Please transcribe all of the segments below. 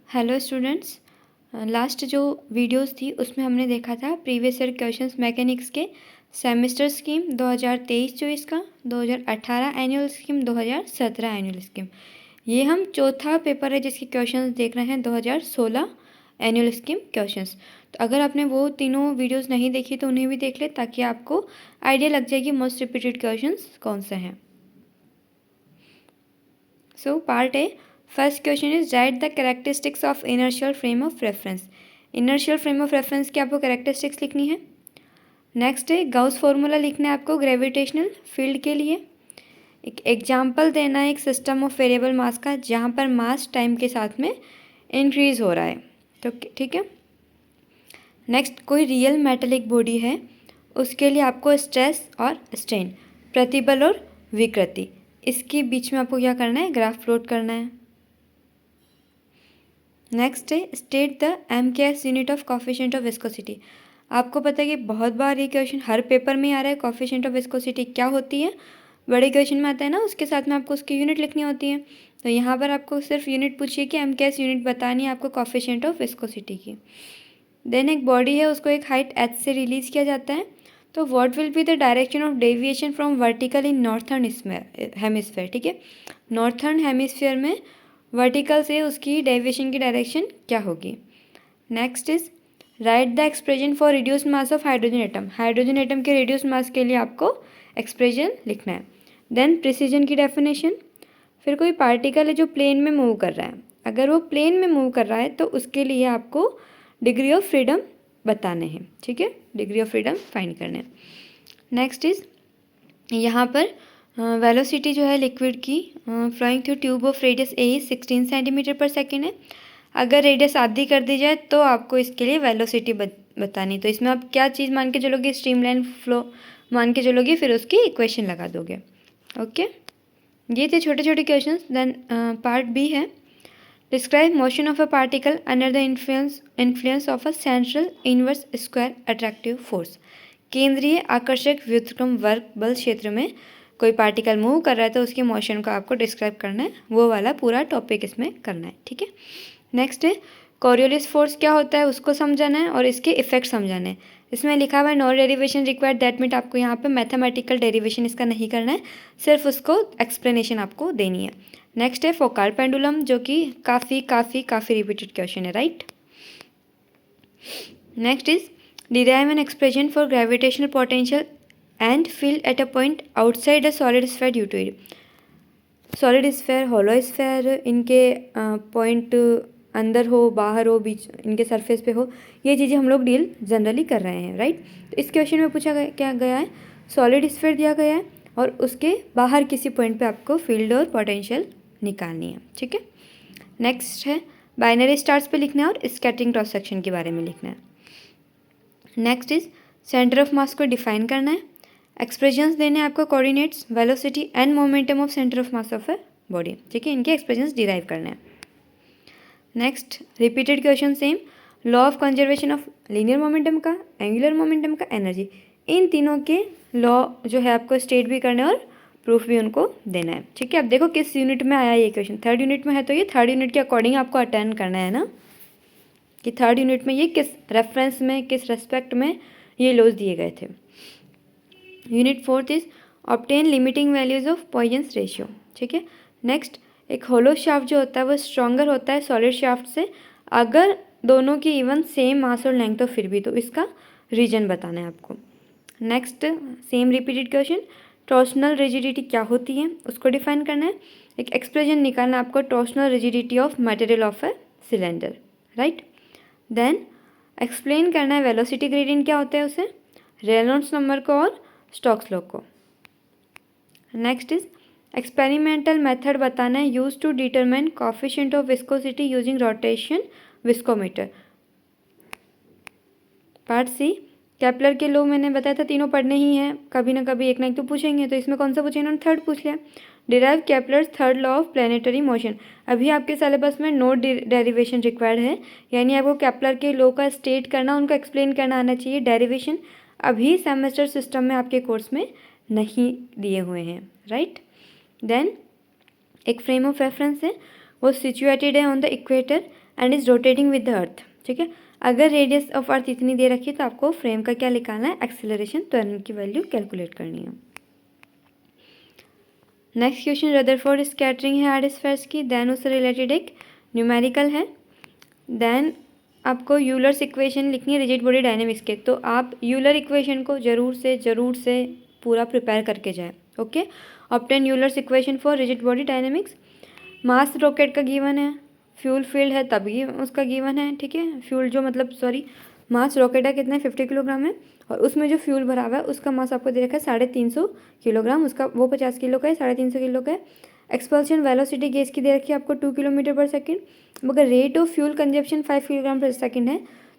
Hello students. Last जो videos थी उसमें हमने देखा था प्रीवियस ईयर क्वेश्चंस मैकेनिक्स के सेमेस्टर स्कीम 2023-24 का, 2018 एनुअल स्कीम, 2017 एनुअल स्कीम। ये हम चौथा पेपर है जिसके क्वेश्चंस देख रहे हैं 2016 एनुअल स्कीम क्वेश्चंस। तो अगर आपने वो तीनों वीडियोस नहीं देखी तो उन्हें भी देख ले ताकि आपको आइडिया लग जाएगी मोस्ट रिपीटेड क्वेश्चंस कौन से हैं। So part A, first question is right the characteristics of inertial frame of reference. Inertial frame of reference की आपको कैरेक्टरिस्टिक्स लिखनी है। नेक्स्ट है गाउस फॉर्मूला लिखना है आपको ग्रेविटेशनल फील्ड के लिए। एक एग्जाम्पल देना है एक सिस्टम ऑफ वेरिएबल मास का जहाँ पर मास टाइम के साथ में इंक्रीज हो रहा है। तो ठीक है। नेक्स्ट, कोई रियल मेटेलिक बॉडी है, उसके लिए आपको स्ट्रेस और स्ट्रेन, प्रतिबल और विकृति, इसके बीच में आपको क्या करना है, ग्राफ प्लॉट करना है। नेक्स्ट है state the MKS unit of coefficient of viscosity. आपको पता है कि बहुत बार ये क्वेश्चन हर पेपर में आ रहा है। कोफिशिएंट ऑफ विस्कोसिटी क्या होती है, बड़े क्वेश्चन में आता है ना, उसके साथ में आपको उसकी यूनिट लिखनी होती है। तो यहाँ पर आपको सिर्फ यूनिट पूछिए कि MKS यूनिट बतानी है आपको कोफिशिएंट ऑफ विस्कोसिटी की। देन एक बॉडी है, उसको एक हाइट h से रिलीज किया जाता है। तो what will be the direction of deviation from vertical in northern hemisphere. ठीक है, नॉर्थर्न हेमिस्फेयर में वर्टिकल से उसकी डेविएशन की डायरेक्शन क्या होगी। Next is right the expression for reduce mass of hydrogen atom. Hydrogen atom के रिड्यूस मास के लिए आपको एक्सप्रेशन लिखना है। देन प्रिसीजन की डेफिनेशन। फिर कोई पार्टिकल है जो प्लेन में मूव कर रहा है, अगर वो प्लेन में मूव कर रहा है तो उसके लिए आपको डिग्री ऑफ फ्रीडम बताने हैं। ठीक है, डिग्री ऑफ फ्रीडम फाइंड करना है। नेक्स्ट इज यहाँ पर वेलोसिटी जो है लिक्विड की flowing through tube of radius a 16 centimetre पर सेकेंड है। अगर रेडियस आधी कर दी जाए तो आपको इसके लिए वेलोसिटी बतानी। तो इसमें आप क्या चीज़ मान के चलोगे, स्ट्रीमलाइन फ्लो मान के चलोगे, फिर उसकी इक्वेशन लगा दोगे। ओके, ये थे छोटे छोटे क्वेश्चंस। देन पार्ट बी है describe motion of a particle under the influence of a central inverse square attractive force. केंद्रीय आकर्षक व्युत्क्रम वर्ग बल क्षेत्र में कोई पार्टिकल मूव कर रहा है तो उसके मोशन को आपको डिस्क्राइब करना है, वो वाला पूरा टॉपिक इसमें करना है। ठीक है। नेक्स्ट है कोरियोलिस फोर्स क्या होता है उसको समझाना है और इसके इफेक्ट समझाना है। इसमें लिखा हुआ है no derivation required, that meet आपको यहाँ पे मैथमेटिकल डेरिवेशन इसका नहीं करना है, सिर्फ उसको एक्सप्लेनेशन आपको देनी है। नेक्स्ट है फोकाल पेंडुलम, जो कि काफ़ी रिपीटेड क्वेश्चन है, right. Next is derive an expression for gravitational potential and field at a point outside a solid sphere due to it. Solid sphere, hollow sphere, इनके पॉइंट अंदर हो, बाहर हो, बीच इनके सरफेस पे हो, ये चीज़ें हम लोग डील जनरली कर रहे हैं, राइट। तो इस क्वेश्चन में पूछा क्या गया है, सॉलिड स्फीयर दिया गया है और उसके बाहर किसी पॉइंट पे आपको फील्ड और पोटेंशियल निकालनी है। ठीक है। नेक्स्ट है बाइनरी स्टार्स पे लिखना है और स्कैटरिंग क्रॉस सेक्शन के बारे में लिखना है। Next is centre of mass को डिफाइन करना है। एक्सप्रेशंस देने हैं आपको coordinates, velocity and momentum of centre of mass of a body. ठीक है, इनके एक्सप्रेशंस डिराइव करने हैं। Next repeated question same, law of conservation of linear momentum का, एंगुलर मोमेंटम का, एनर्जी, इन तीनों के लॉ जो है आपको स्टेट भी करने और प्रूफ भी उनको देना है। ठीक है, अब देखो किस यूनिट में आया ये क्वेश्चन, थर्ड यूनिट में है, तो ये थर्ड यूनिट के अकॉर्डिंग आपको अटेंड करना है ना, कि थर्ड यूनिट में ये किस रेफरेंस में, किस रेस्पेक्ट में ये लॉज दिए गए थे। Unit fourth is obtain limiting values of Poisson's ratio. ठीक है। नेक्स्ट, एक होलो शाफ्ट जो होता है वो स्ट्रॉन्गर होता है सॉलिड शाफ्ट से अगर दोनों की इवन सेम मास और लेंथ हो फिर भी, तो इसका रीजन बताना है आपको। Next same repeated question, torsional rigidity क्या होती है उसको डिफाइन करना है। एक एक्सप्रेशन निकालना है आपको, torsional rigidity of material of a cylinder, right. Then explain करना है वेलोसिटी ग्रेडियंट क्या होता है उसे, रेनॉल्ड्स नंबर को और स्टोक्स लॉ को। नेक्स्ट इज एक्सपेरिमेंटल मेथड बताना है use to determine coefficient of viscosity using rotation viscometer. Part C, Kepler के लॉ मैंने बताया था तीनों पढ़ने ही हैं, कभी ना कभी एक ना एक तो पूछेंगे, तो इसमें कौन सा पूछे, इन्होंने थर्ड पूछ लिया। Derive Kepler's third law of planetary motion. अभी आपके सिलेबस में नो डेरिवेशन रिक्वायर्ड है, यानी आपको केपलर के लॉ का स्टेट करना, उनको एक्सप्लेन करना आना चाहिए। डेरिवेशन अभी सेमेस्टर सिस्टम में आपके कोर्स में नहीं दिए हुए हैं, राइट। देन एक फ्रेम ऑफ रेफरेंस है, वो सिचुएटेड है on the equator and is rotating with the earth, ठीक है। अगर रेडियस ऑफ अर्थ इतनी दे रखी है तो आपको फ्रेम का क्या निकालना है, एक्सेलरेशन, त्वरण की वैल्यू कैलकुलेट करनी है। नेक्स्ट क्वेश्चन, रदरफोर्ड स्कैटरिंग है हार्ड स्फेयर्स की, देन उससे रिलेटेड एक न्यूमेरिकल है, देन आपको यूलर्स इक्वेशन लिखनी है रिजिड बॉडी डायनेमिक्स के। तो आप यूलर इक्वेशन को ज़रूर से पूरा प्रिपेयर करके जाए, okay. Obtain Euler's equation for rigid body dynamics. Mass rocket का गिवन है, फ्यूल फील्ड है तभी उसका गिवन है, ठीक है। फ्यूल जो मतलब सॉरी मास रॉकेट का कितना है 50 किलोग्राम है, और उसमें जो फ्यूल भरा हुआ है उसका मास आपको दे रखा है 350 किलोग्राम, उसका वो 50 किलो का है, 350 किलो का है। एक्सपल्शन वेलोसिटी गैस की दे रखी है आपको 2 किलोमीटर पर सेकेंड, मगर rate of fuel consumption 5 kilogram पर सेकेंड है,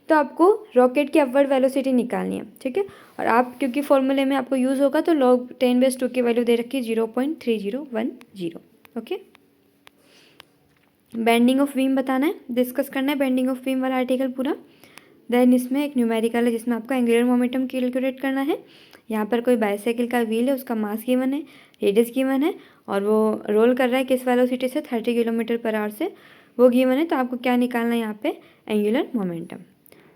तो आपको रॉकेट की अपवर्ड वेलोसिटी निकालनी है, ठीक है। और आप क्योंकि फॉर्मूले में आपको यूज़ होगा तो log 10/2 की वैल्यू दे रखी है 0.3010, ओके। बेंडिंग ऑफ बीम बताना है, डिस्कस करना है बेंडिंग ऑफ बीम वाला आर्टिकल पूरा। देन इसमें एक न्यूमेरिकल है जिसमें आपको एंगुलर मोमेंटम कैलकुलेट करना है। यहाँ पर कोई बाइसाइकिल का व्हील है, उसका मास गिवन है, रेडियस गिवन है, और वो रोल कर रहा है किस वेलोसिटी से, 30 किलोमीटर पर आवर से, वो गिवन है। तो आपको क्या निकालना है यहाँ पे, angular momentum.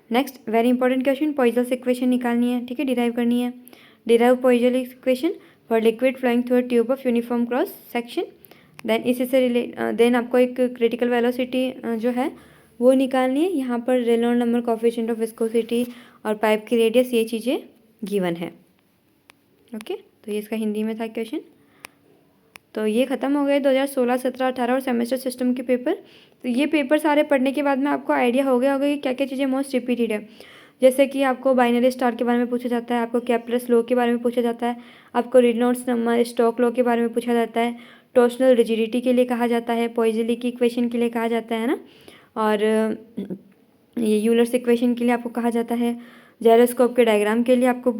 Next very important question, Poiseuille's equation निकालनी है, ठीक है, डिराइव करनी है। Derive Poiseuille equation for liquid flowing through a tube of uniform cross section. Then इसी से देन आपको एक क्रिटिकल वेलोसिटी जो है वो निकालनी है। यहाँ पर Reynold number, coefficient of viscosity और पाइप की रेडियस, ये चीज़ें गिवन है, ओके। तो ये इसका हिंदी में था क्वेश्चन। तो ये ख़त्म हो गए 2016, 17, 18 और सेमेस्टर सिस्टम के पेपर। तो ये पेपर सारे पढ़ने के बाद में आपको आइडिया हो गया होगा कि क्या क्या चीज़ें मोस्ट रिपीटेड है। जैसे कि आपको बाइनरी स्टार के बारे में पूछा जाता है, आपको केप्लर्स लॉ के बारे में पूछा जाता है, आपको रेनॉल्ड्स नंबर, स्टोक्स लॉ के बारे में पूछा जाता है, टॉर्सनल रिजिडिटी के लिए कहा जाता है, पॉइजली की इक्वेशन के लिए कहा जाता है ना, और ये यूलर्स इक्वेशन के लिए आपको कहा जाता है, जायरोस्कोप के डायग्राम के लिए आपको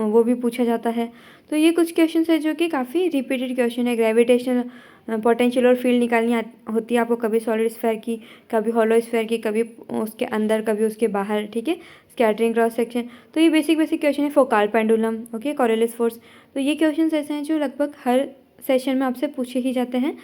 वो भी पूछा जाता है। तो ये कुछ क्वेश्चन है जो कि काफ़ी रिपीटेड क्वेश्चन है। ग्रेविटेशनल पोटेंशियल और फील्ड निकालनी होती है आपको, कभी सॉलिड स्फीयर की, कभी हॉलो स्फीयर की, कभी उसके अंदर, कभी उसके बाहर, ठीक है। स्कैटरिंग क्रॉस सेक्शन, तो ये बेसिक क्वेश्चन है। फोकाल पेंडुलम, ओके, कॉरियोलिस फोर्स। तो ये क्वेश्चन ऐसे हैं जो लगभग हर सेशन में आपसे पूछे ही जाते हैं।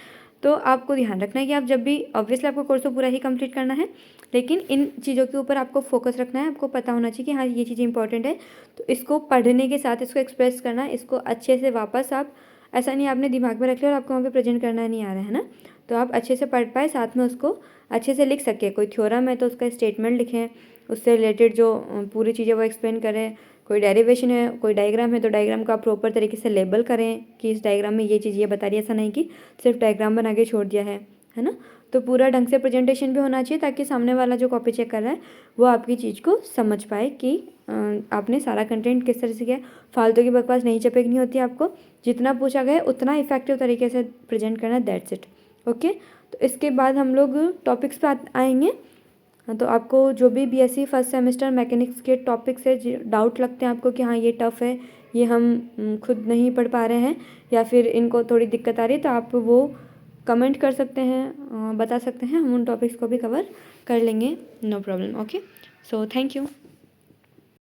तो आपको ध्यान रखना है कि आप जब भी, ऑब्वियसली आपको कोर्स तो पूरा ही कंप्लीट करना है, लेकिन इन चीज़ों के ऊपर आपको फोकस रखना है। आपको पता होना चाहिए कि हाँ ये चीज़ें इंपॉर्टेंट है, तो इसको पढ़ने के साथ इसको एक्सप्रेस करना है, इसको अच्छे से वापस आप, ऐसा नहीं आपने दिमाग में रख लिया और आपको वहाँ पे प्रेजेंट करना नहीं आ रहा है ना, तो आप अच्छे से पढ़ पाए, साथ में उसको अच्छे से लिख सके। कोई थ्योरम है तो उसका स्टेटमेंट लिखें, उससे रिलेटेड जो पूरी चीज़ें वो एक्सप्लेन करें। कोई डेरिवेशन है, कोई डायग्राम है, तो डायग्राम को आप प्रॉपर तरीके से लेबल करें कि इस डायग्राम में ये चीज़ ये बता रही है, ऐसा नहीं कि सिर्फ डायग्राम बना के छोड़ दिया है ना। तो पूरा ढंग से प्रेजेंटेशन भी होना चाहिए ताकि सामने वाला जो कॉपी चेक कर रहा है वो आपकी चीज़ को समझ पाए कि आपने सारा कंटेंट किस तरह से किया। फालतू की बकवास नहीं चपेकनी होती है, आपको जितना पूछा गया उतना इफेक्टिव तरीके से प्रेजेंट करना, दैट्स इट, ओके। तो इसके बाद हम लोग टॉपिक्स पे आएंगे। तो आपको जो भी बीएससी फर्स्ट सेमेस्टर मैकेनिक्स के टॉपिक से डाउट लगते हैं आपको कि हाँ ये टफ़ है, ये हम खुद नहीं पढ़ पा रहे हैं, या फिर इनको थोड़ी दिक्कत आ रही है, तो आप वो कमेंट कर सकते हैं, बता सकते हैं, हम उन टॉपिक्स को भी कवर कर लेंगे, no problem, okay. So thank you.